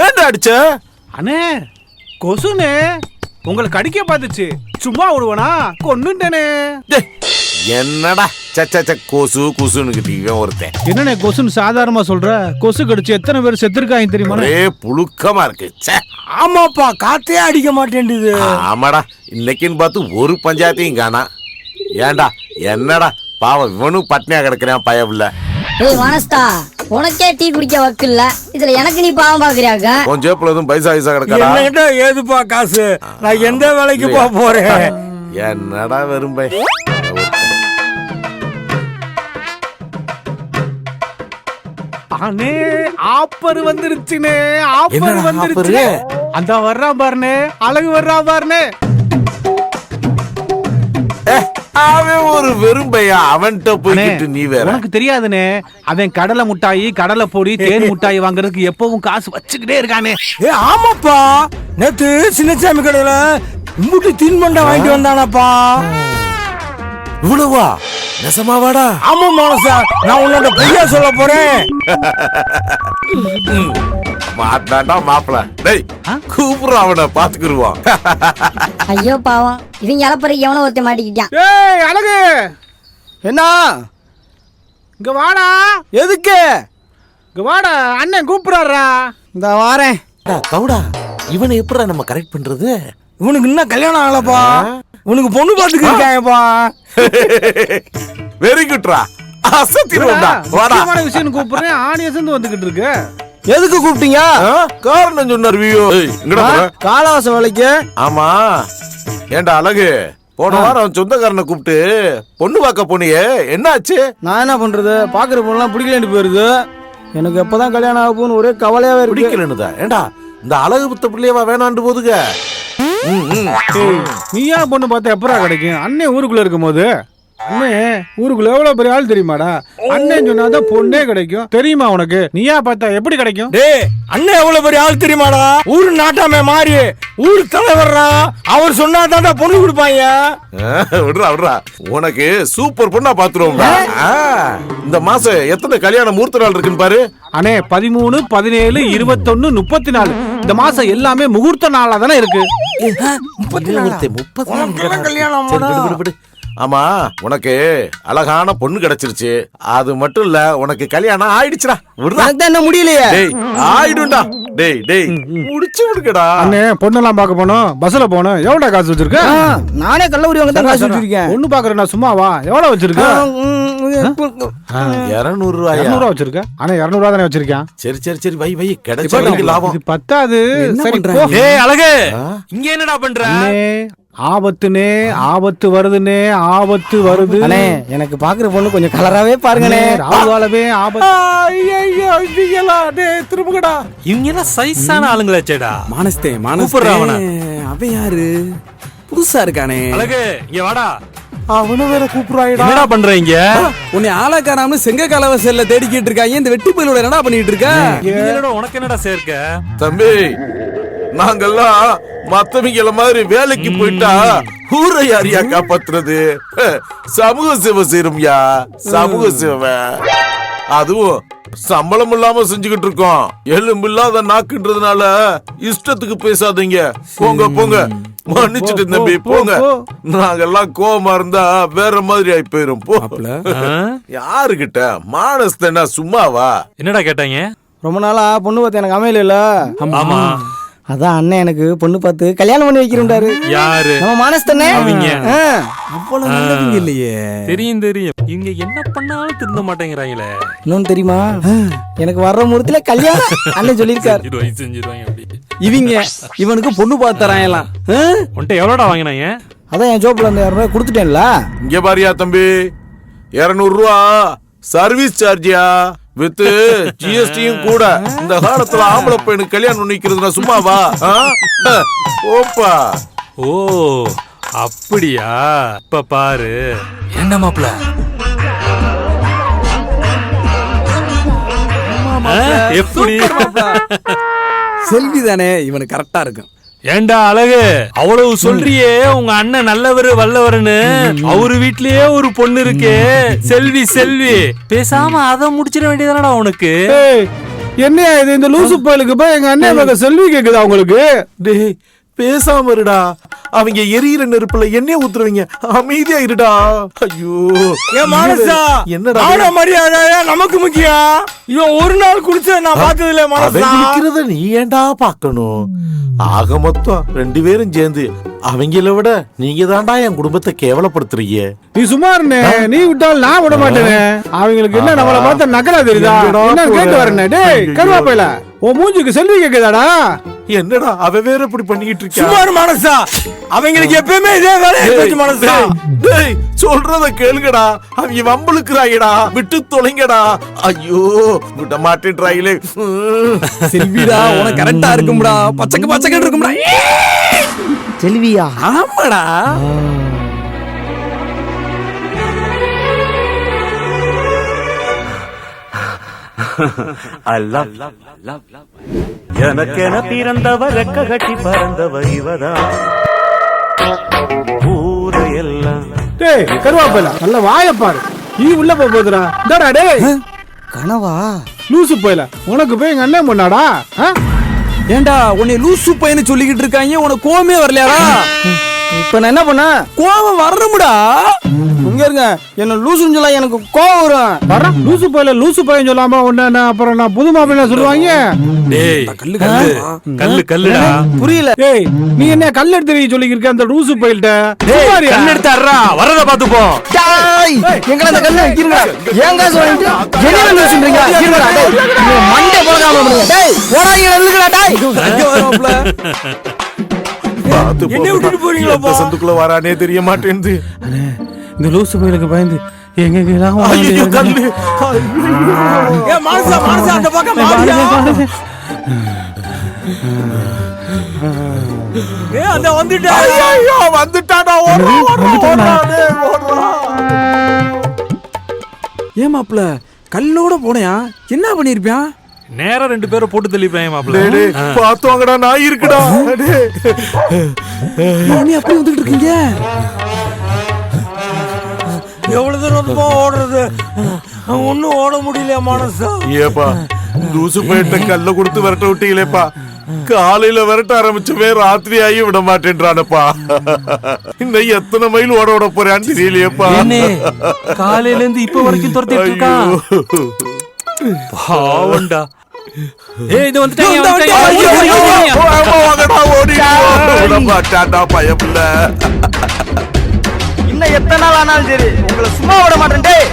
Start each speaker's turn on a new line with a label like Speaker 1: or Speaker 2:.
Speaker 1: ஏன்டா அடிச்ச?
Speaker 2: அண்ணே கொசுனே உங்களை கடிக்க பார்த்துச்சு, சும்மா விடுவனா கொன்னுட்டேனே.
Speaker 1: என்னடா கொசு குசுன்னு ஒருத்தன்.
Speaker 2: என்னண்ணே கொசுன்னு சாதாரணமா சொல்ற? கொசு கடிச்சு எத்தனை பேர் செத்துருக்காங்க தெரியுமா?
Speaker 1: புழுக்கமா இருக்கு.
Speaker 3: ஆமாப்பா, காத்தே அடிக்க மாட்டேன்டுது.
Speaker 1: ஆமாடா, இன்னைக்குன்னு பார்த்து ஒரு பஞ்சாயத்தையும் காணா. ஏண்டா என்னடா பாவம் இவனும் பட்னியா கிடக்குறான் பயவுல.
Speaker 4: ஏய் வானஸ்தா, உனக்கே டீ குடிக்க வக்கில்ல, இதுல எனக்கு நீ பாவம் பாக்குறியாங்க?
Speaker 1: கொஞ்சம் எப்பொழுதும் பைசா கிடக்கா.
Speaker 3: என்கிட்ட ஏதுப்பா காசு? நான் எந்த வேலைக்கு போறேன்?
Speaker 1: என்னடா வெறும் பை.
Speaker 2: அண்ணே ஆப்பர் வந்துருச்சுனே, ஆப்பர் வந்துருச்சு. அந்த வர்றான் பாருனே, அழகு வர்றான் பாருனே.
Speaker 1: அவன் ஒரு வெறும் பையா, அவன்கிட்ட போயிட்டு நீ வேற.
Speaker 2: உனக்கு தெரியாதுனே, அவன் கடலை முட்டாயி, கடலை பொடி, தேன் முட்டாயி வாங்குறதுக்கு எப்பவும் காசு வச்சுக்கிட்டே இருக்கானே.
Speaker 3: ஆமாப்பா, நேத்து சின்னசாமி கடையில இம்புட்டு தீன்மண்டை வாங்கிட்டு வந்தானப்பா.
Speaker 1: இவ்வளவா? நெசமாவாடா?
Speaker 3: ஆமா மனசா, நான் உன்னோட பொய்யா சொல்ல போறேன்.
Speaker 1: மாட்டாண்டா மாப்பிள. டேய் கூப்பிடுற, அவனை பாத்துக்கிடுவான்.
Speaker 4: ஐயோ பாவம், இவங்க இளப்பறைக்கு எவனோ ஒருத்த மாட்டிக்கிட்டான்.
Speaker 2: ஏய் அழகு,
Speaker 3: என்ன
Speaker 2: இங்க வாடா.
Speaker 3: எதுக்கு?
Speaker 2: இங்க வாடா, அண்ணன் கூப்பிடுறாரா.
Speaker 3: இந்த வாரேன்.
Speaker 1: தவுடா, இவனை எப்படா நம்ம கரெக்ட் பண்றது?
Speaker 3: இவனுக்கு இன்னும் கல்யாணம் ஆகலப்பா, உனக்கு பொண்ணு பாத்துக்கிட்டாங்கப்பா.
Speaker 1: வெரி குட்ரா, அசத்திடுவோம்டா. வாடா.
Speaker 2: முக்கியமான விஷயம் கூப்பிடுறேன், ஆணியசந்து வந்துகிட்டு இருக்கு.
Speaker 3: எதுக்கு கூப்பிட்டீங்க?
Speaker 1: காரணம் சொன்னார் வியோ.
Speaker 3: காலவாச வேலைக்கு.
Speaker 1: ஆமா. ஏண்டா அழகு, போன வாரம் சொந்தக்காரனை கூப்பிட்டு பொண்ணு பார்க்க போனியே, என்னாச்சு?
Speaker 3: நான் என்ன பண்றது, பாக்குற பொண்ணெல்லாம் பிடிக்கலன்னு போயிருது. எனக்கு எப்பதான் கல்யாணம் ஆக போன்னு ஒரே கவலையாவே இருக்கு.
Speaker 1: பிடிக்கலன்னுதான்? ஏண்டா இந்த அழகு புத்த பிள்ளையவா வேணாண்டு போதுங்க.
Speaker 2: நீயா பொண்ணு பார்த்தா எப்பரா கிடைக்கும்? அண்ணன் ஊருக்குள்ள இருக்கும் போது. அண்ணே ஊருக்குள்ள எவ்வளவு பெரிய ஆள் தெரியுமாடா? அண்ணன் சொன்னாதான் பொண்ணே கிடைக்கும், தெரியுமா உனக்கு? நீயா பார்த்தா எப்படி கிடைக்கும்?
Speaker 3: டேய், அண்ணன் எவ்வளவு பெரிய ஆள் தெரியுமாடா? ஊரு நாட்டாமே மாறி ஊர் தலைவர்ரா, அவர் சொன்னாதான் பொண்ணு கொடுப்பாங்க.
Speaker 1: விடுறா விடுறா, உனக்கு சூப்பர் பொண்ணா பாத்துருவோம். இந்த மாசம் எத்தனை கல்யாண முகூர்த்த நாள் இருக்குன்னு பாரு.
Speaker 2: அண்ணே 13, 17, 21, 34 இந்த மாசம் எல்லாமே முகூர்த்த நாளா தானே இருக்கு.
Speaker 1: 30 கல்யாணம். ஆமா, உனக்கு அழகான பொண்ணு கிடைச்சிருச்சு. அது மட்டும் இல்ல, உனக்கு கல்யாணம் ஆயிடுச்சுடா.
Speaker 3: என்ன முடியலையே?
Speaker 1: ஆயிடும்டா. டேய் டேய் முடிச்சு விடுங்கடா.
Speaker 2: அண்ணே பொண்ணெல்லாம் பார்க்க போனோம், பஸ்ல போனோம். எவ்வளவு காசு வச்சிருக்க?
Speaker 3: நானே கல்லூரி வாங்க தான் காசு வச்சிருக்கேன்.
Speaker 2: பொண்ணு பாக்குறேன் சும்மாவா? எவ்வளவு வச்சிருக்க?
Speaker 1: 200 ரூபாய்.
Speaker 2: 200 வச்சிருக்க? ஆனா 200 ரூபாய் தானே வச்சிருக்கேன்.
Speaker 1: சரி சரி சரி, வை வை, கிடைச்சா லாபம்.
Speaker 2: இது பத்தாது. சரி போ.
Speaker 5: ஏய் அழகு, இங்க என்னடா பண்ற?
Speaker 2: ஆபத்துனே, ஆபத்து வருதுனே, ஆபத்து வருது.
Speaker 3: அண்ணே, எனக்கு பாக்குற பொண்ணு கொஞ்சம் கலராவே பாருங்கண்ணே.
Speaker 2: ராகுகாலமே ஆபத்து. ஐயோ இவங்களா, டேய் திரும்புங்கடா.
Speaker 5: இவங்க எல்லாம் சைஸான ஆளுங்களாச்சேடா.
Speaker 3: மானஸ்தே
Speaker 5: கூப்பிடுறாவன.
Speaker 3: அவன் யாரு? புதுசா இருக்கானே.
Speaker 5: அழகு இங்க வாடா.
Speaker 1: அவனு வேற கூப்பிடுறாயடா.
Speaker 5: என்னடா பண்றீங்க?
Speaker 3: உன்னை ஆளக்காராம செங்க கலவசல்ல தேடிக்கிட்டு இருக்காங்க. இந்த வெட்டி பயிலோட என்னடா பண்ணிட்டு இருக்க?
Speaker 5: இவங்களோட உனக்கு என்னடா சேர்க்க?
Speaker 1: தம்பி, நாங்கெல்லாம் மத்தவங்கள மாதிரி வேலைக்கு போயிட்டா ஊரை யாரையா காப்பாத்துறது? சமூக சேவை செய்யறோம்யா, சமூக சேவை. அதுவும் சம்பளம் இல்லாம செஞ்சுக்கிட்டு இருக்கோம். எலும்பு இல்லாத நாக்குன்றதுனால இஷ்டத்துக்கு பேசாதீங்க. போங்க போங்க, மன்னிச்சுட்டு தம்பி போங்க. நாங்கெல்லாம் கோவமா இருந்தா வேற மாதிரி ஆயி போயிரும். யாருகிட்ட மானஸ்தனா சும்மாவா?
Speaker 5: என்னடா கேட்டாங்க?
Speaker 3: ரொம்ப நாளா பொண்ணு பார்த்து எனக்கு அமையல இல்ல.
Speaker 5: ஆமா,
Speaker 3: அதான் அண்ணன் எனக்கு பொண்ணு பார்த்து கல்யாணம் பண்ணி வைக்கிறோம்டாரு.
Speaker 5: யாரு?
Speaker 3: நம்ம மானஸ்தனே.
Speaker 5: அவ்வளவு நல்லவங்க இல்லையே. தெரியும் தெரியும், இவங்க என்ன பண்ணாலும் திருந்த மாட்டேங்கிறாங்களே.
Speaker 3: இன்னொன்னு தெரியுமா, எனக்கு வர்ற முகூர்த்தத்துல கல்யாணம் அண்ணன் சொல்லியிருக்காரு.
Speaker 5: செஞ்சிருவாங்க அப்படி.
Speaker 3: இவங்க இவனுக்கு பொண்ணு பார்த்து தராங்கலாம்.
Speaker 5: உன்ட்ட எவ்வளோடா வாங்கினாங்க?
Speaker 3: அதான் என் ஜோப்ல இருந்து 200 ரூபாய் கொடுத்துட்டேன்ல.
Speaker 1: இங்க பாரியா தம்பி, 200 ரூபா சர்வீஸ் சார்ஜியா வித் ஜிஎஸ்டியும் கூட. இந்த காலத்துல ஆம்பளை பையனுக்கு கல்யாணம் பண்ணிக்கிறதுனா சும்மாவா? ஓப்பா.
Speaker 5: ஓ அப்படியா? இப்ப பாரு. என்ன மாப்ள, எப்படி?
Speaker 3: செல்வி தானே, இவனுக்கு கரெக்டா இருக்கும்.
Speaker 5: ஏண்டா அழகு அவ்வளவு சொல்றியே உங்க அண்ணன் நல்லவரு வல்லவருன்னு அவரு வீட்லயே ஒரு பொண்ணு இருக்கே செல்வி செல்வி பேசாம அதை முடிச்சிட வேண்டியதானடா உனக்கு.
Speaker 2: ஏய், என்னையா இது இந்த லூசு பயலுக்கு போய் எங்க அண்ணன் மக செல்வி கேக்குதா உங்களுக்கு?
Speaker 1: டேய் பேசாம இருடா, அவங்க எரியிற நெருப்புல எண்ணெய் ஊத்துறவங்க, அமைதியா இருடா. ஐயோ
Speaker 3: ஏ மானசா,
Speaker 1: என்னடா
Speaker 3: ஆன மரியாதை நமக்கு முக்கியம். இவன் ஒரு நாள் குடிச்ச நான் பார்த்தது இல்ல மானசா.
Speaker 1: குடிக்கிறத நீ ஏன்டா பாக்கணும்? ஆக மொத்தம் 2 பேரும் சேர்ந்து அவங்கள விட நீங்க தான்டா என் குடும்பத்தை கேவலப்படுத்துறீங்க.
Speaker 2: நீ சும்மா இருந்தே, நீ விட்டால் நான் விட மாட்டேனே. அவங்களுக்கு என்ன நம்மள பார்த்த நக்கலா தெரியுதா? என்ன கேட்டு வரேன். டேய் கருவாப்பையில உன் மூஞ்சுக்கு செல்வி கேக்குதாடா?
Speaker 1: என்னடா அவ வேற இப்படி பண்ணிக்கிட்டு இருக்கா?
Speaker 3: சுமார் மானசா, அவங்களுக்கு எப்பவுமே இதே வேலையை போச்சு மானசா.
Speaker 1: டேய் சொல்றத கேளுங்கடா, அவங்க வம்பளுக்குறாங்கடா, விட்டு தொலைங்கடா. ஐயோ விட மாட்டேன்றாங்களே.
Speaker 6: செல்விடா உனக்கு கரெக்டா இருக்கும்டா, பச்சைக்கு பச்சைக்கு இருக்கும்டா.
Speaker 7: செல்வியா?
Speaker 6: ஆமாடா.
Speaker 8: எனக்கென பிறந்தவ ரெக்க கட்டி பறந்தவ இவதா ஊரையெல்லாம்.
Speaker 2: டேய் கருவாப்பையில நல்ல வாயை பாரு, நீ உள்ள போகுதுடா. இந்தாடா டேய்
Speaker 7: கனவா?
Speaker 2: லூசு போயில உனக்கு போய் எங்க அண்ணன் பண்ணாடா?
Speaker 6: ஏண்டா உன்னை லூசு பையன்னு சொல்லிக்கிட்டு இருக்காங்க, உனக்கு கோவமே வரலையாடா?
Speaker 7: இப்ப நான் என்ன பண்ண?
Speaker 6: கோவம் வரணும்டா.
Speaker 7: இங்க இருங்க, என்ன லூசுன்னு சொல்ல எனக்கு கோவம் வரும்.
Speaker 2: வர லூசு போயில லூசு பையன் சொல்லாம உன்ன அப்புறம் நான் புது மாப்பிள்ள சொல்லுவாங்க.
Speaker 5: டேய்
Speaker 6: கல்லு கல்லு
Speaker 5: கல்லு கல்லுடா.
Speaker 7: புரியல.
Speaker 2: டேய் நீ என்ன கல் எடுத்து சொல்லிக்கிட்டு இருக்க அந்த லூசு பையில்ட்ட?
Speaker 5: கல் எடுத்தாடுறா, வரத பாத்துப்போம்.
Speaker 7: டேய் எங்க அந்த கல்ல இருங்க. ஏன் காசு வாங்கிட்டு என்ன வந்து சொல்றீங்க? இருங்கடா டேய், நீ மண்டை போகாம பண்ணுங்க. டேய் ஓடாங்க நில்லுங்கடா டேய்.
Speaker 6: அங்க வரப்பல
Speaker 1: பாத்து
Speaker 3: என்ன விட்டுட்டு போறீங்களா?
Speaker 1: எந்த சந்துக்குள்ள வரானே தெரிய மாட்டேங்குது.
Speaker 2: இந்த லூசு பையலுக்கு பயந்து எங்க
Speaker 1: ஐயோ கல்லு.
Speaker 3: ஏ மானசா, மானசா அந்த பக்கம் மாறியா? ஏ அந்த வந்துட்டா.
Speaker 1: ஐயோ வந்துட்டாடா, ஓடுறா ஓடுறா டேய் ஓடுறா.
Speaker 6: ஏன் மாப்ள கல்லோட போனையா? என்ன பண்ணிருப்பியான்?
Speaker 5: நேரா 2 பேரை போட்டு தள்ளிப்பேன் மாப்பிள்ள.
Speaker 1: டேய் டேய் பாத்துவாங்கடா, நான் இருக்குடா. டேய்
Speaker 6: நீ அப்படி வந்துட்டு இருக்கீங்க?
Speaker 3: எவ்வளவு தூரம் ஓடுறது? ஒன்னும் ஓட முடியல மானசா.
Speaker 1: ஏப்பா லூசு போயிட்ட கல்ல கொடுத்து விரட்ட விட்டீங்களேப்பா. காலையில விரட்ட ஆரம்பிச்சவே ராத்திரி ஆகி விட மாட்டேன்றானப்பா. இன்னும் எத்தனை மைல் ஓட விட போறான்னு தெரியலையேப்பா.
Speaker 5: என்ன காலையில இருந்து இப்ப வரைக்கும் துரத்திட்டு இருக்கான். பாவண்டா. ஏய் இது வந்துட்டாங்க.
Speaker 1: விட மாட்டான்டா பயப்புல.
Speaker 7: இன்னும் எத்தனை நாள் ஆனாலும் சரி உங்களை சும்மா விட மாட்டேன். டேய்